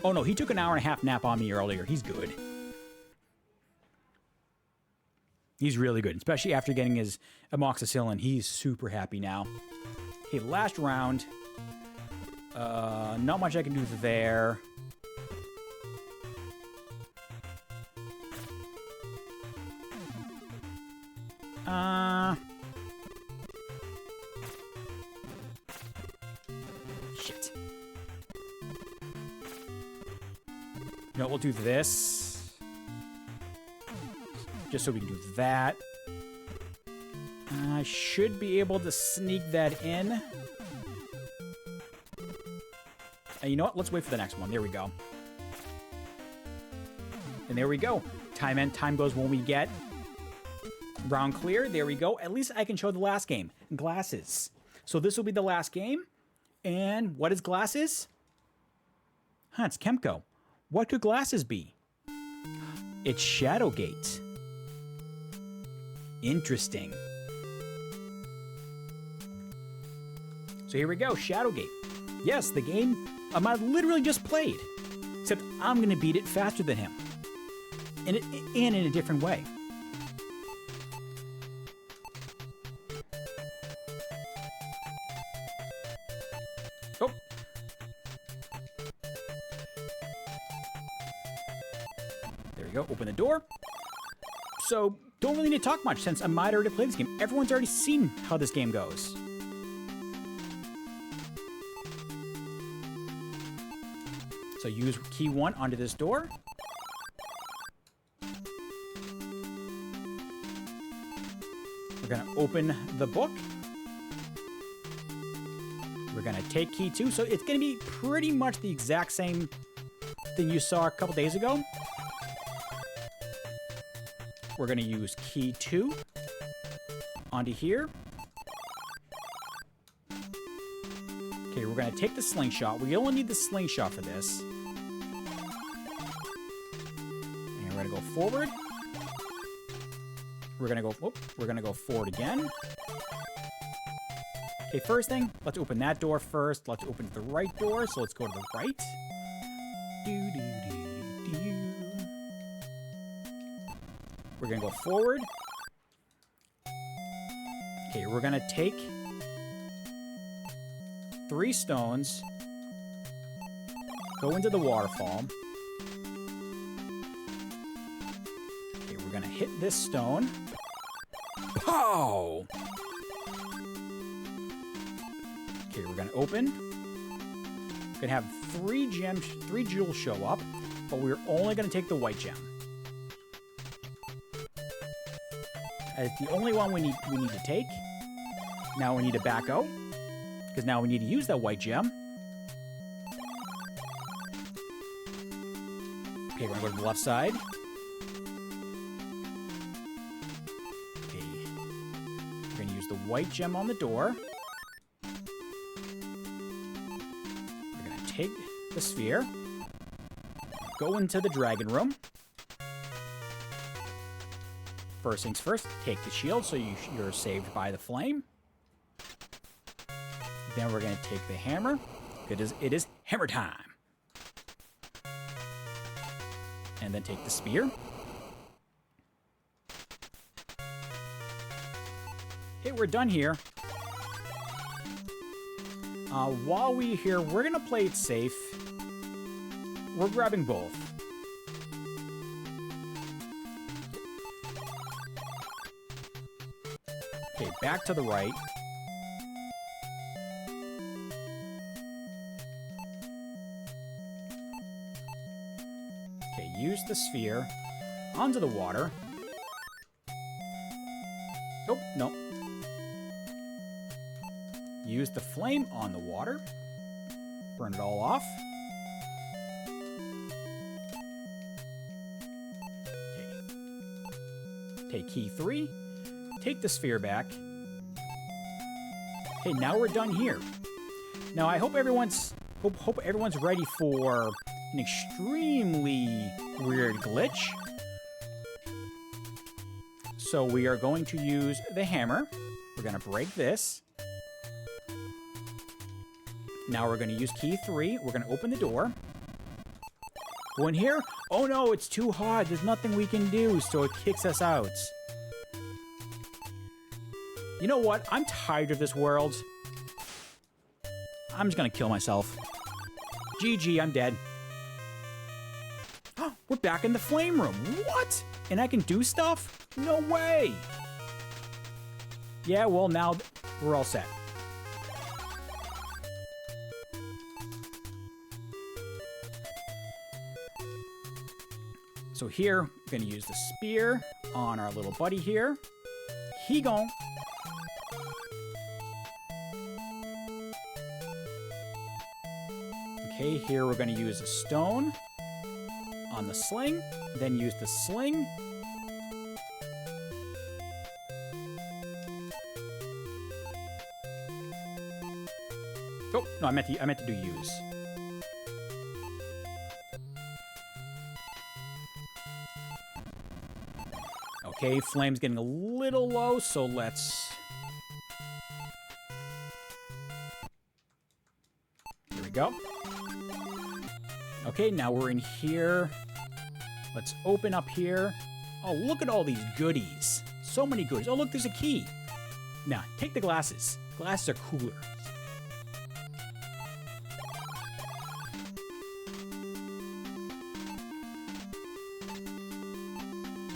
Oh no, he took an 1.5-hour nap on me earlier. He's good. He's really good, especially after getting his amoxicillin. He's super happy now. Okay, last round. Not much I can do there. Shit. You know, we'll do this. Just so we can do that. I should be able to sneak that in. And you know what? Let's wait for the next one. There we go. And there we go. Time goes when we get round clear. There we go. At least I can show the last game. Glasses. So this will be the last game. And what is glasses? Huh, it's Kemco. What could glasses be? It's Shadowgate. Interesting. So here we go, Shadowgate. Yes, the game I literally just played. Except I'm going to beat it faster than him. And in a different way. Oh. There we go, open the door. So, don't really need to talk much since I might already play this game. Everyone's already seen how this game goes. So use key 1 onto this door. We're gonna open the book. We're gonna take key 2. So it's gonna be pretty much the exact same thing you saw a couple days ago. We're gonna use key 2 onto here. Okay, we're gonna take the slingshot. We only need the slingshot for this. And we're gonna go forward. We're gonna go forward again. Okay, first thing, let's open that door first. Let's open the right door, so let's go to the right. We're gonna go forward. Okay, we're gonna take 3 stones, go into the waterfall. Okay, we're gonna hit this stone. Pow! Okay, we're gonna open. We're gonna have 3 jewels show up, but we're only gonna take the white gem. It's the only one we need to take. Now we need to back out, because now we need to use that white gem. Okay, we're gonna go to the left side. Okay, we're gonna use the white gem on the door. We're gonna take the sphere, go into the dragon room. First things first, take the shield so you're saved by the flame. Then we're going to take the hammer. It is hammer time. And then take the spear. Okay, we're done here. While we're here, we're going to play it safe. We're grabbing both. Okay, back to the right. Okay, use the sphere onto the water. Oh, no. Use the flame on the water. Burn it all off. Okay. Take key 3. Take the sphere back. Okay, now we're done here. Now I hope everyone's ready for an extremely weird glitch. So we are going to use the hammer. We're going to break this. Now we're going to use key 3. We're going to open the door. Go in here. Oh no, it's too hot. There's nothing we can do, so it kicks us out. You know what? I'm tired of this world. I'm just gonna kill myself. GG, I'm dead. We're back in the flame room. What? And I can do stuff? No way. Yeah, well, now we're all set. So here, we're going to use the spear on our little buddy here. He gon'. Okay, here we're going to use a stone on the sling, then use the sling. Oh, no, I meant to do use. Okay, flame's getting a little low, so let's... Here we go. Okay, now we're in here. Let's open up here. Oh, look at all these goodies. So many goodies. Oh, look, there's a key. Now, take the glasses. Glasses are cooler.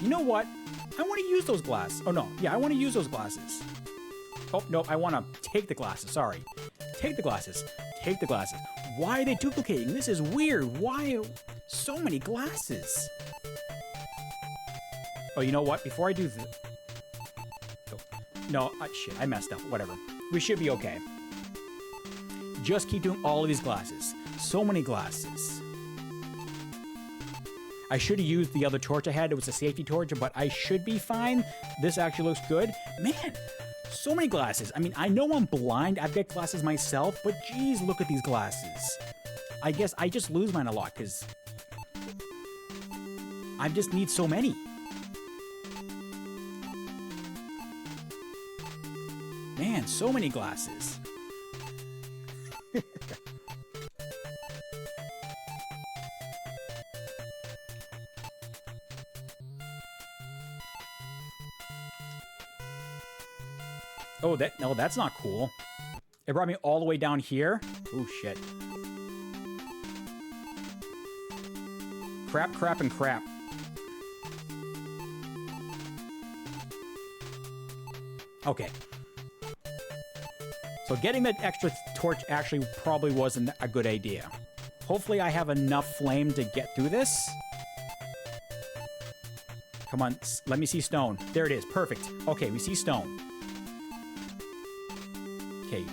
You know what? I want to use those glasses. Oh, no. Yeah, I want to use those glasses. Oh, no. I want to take the glasses. Sorry. Take the glasses. Take the glasses. Why are they duplicating? This is weird. Why so many glasses? Oh, you know what? Before I do this... Oh, no. Shit. I messed up. Whatever. We should be okay. Just keep doing all of these glasses. So many glasses. I should have used the other torch I had. It was a safety torch, but I should be fine. This actually looks good. Man, so many glasses. I mean, I know I'm blind. I've got glasses myself, but geez, look at these glasses. I guess I just lose mine a lot because I just need so many. Man, so many glasses. Oh, no, that's not cool. It brought me all the way down here. Oh, shit. Crap, crap, and crap. Okay. So getting that extra torch actually probably wasn't a good idea. Hopefully I have enough flame to get through this. Come on, let me see stone. There it is, perfect. Okay, we see stone. Okay.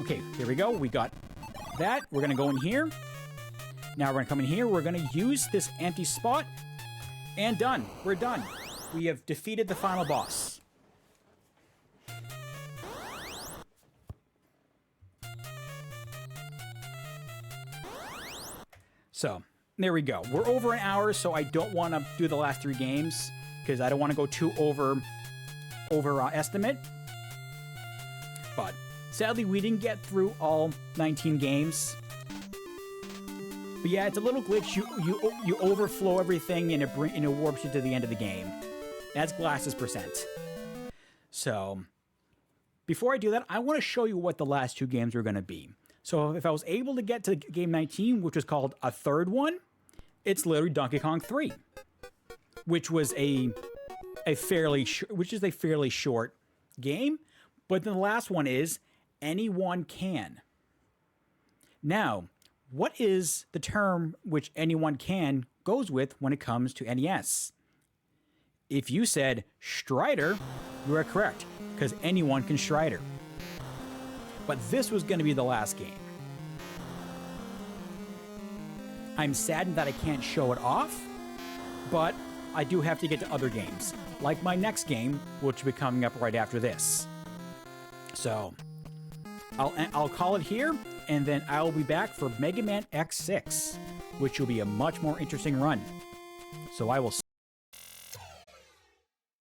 Okay, here we go. We got that. We're going to go in here. Now we're going to come in here. We're going to use this empty spot. And done. We're done. We have defeated the final boss. So, there we go. We're over an hour, so I don't want to do the last 3 games because I don't want to go too overestimate. But sadly, we didn't get through all 19 games. But yeah, it's a little glitch. You overflow everything and it warps you to the end of the game. That's glasses %. So before I do that, I want to show you what the last 2 games are going to be. So if I was able to get to game 19, which was called a third one, it's literally Donkey Kong 3, which was a fairly short game. But then the last one is anyone can. Now, what is the term which anyone can goes with when it comes to NES? If you said Strider, you are correct, because anyone can Strider. But this was going to be the last game. I'm saddened that I can't show it off, but I do have to get to other games, like my next game, which will be coming up right after this. So, I'll call it here, and then I'll be back for Mega Man X6, which will be a much more interesting run. So I will